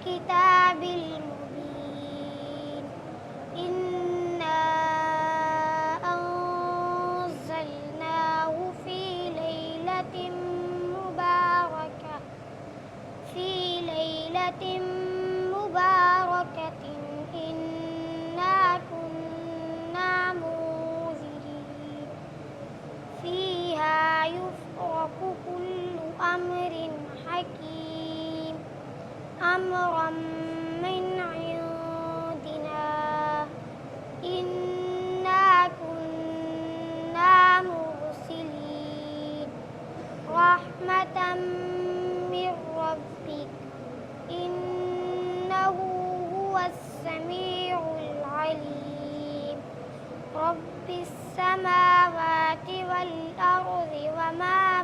والكتاب المبين إنا أنزلناه في ليلة مباركة إنا كنا منذرين فيها يفرق كل أمر حكيم أمرا من عندنا إنا كنا مرسلين رحمة من ربك إنه هو السميع العليم رب السماوات والأرض وما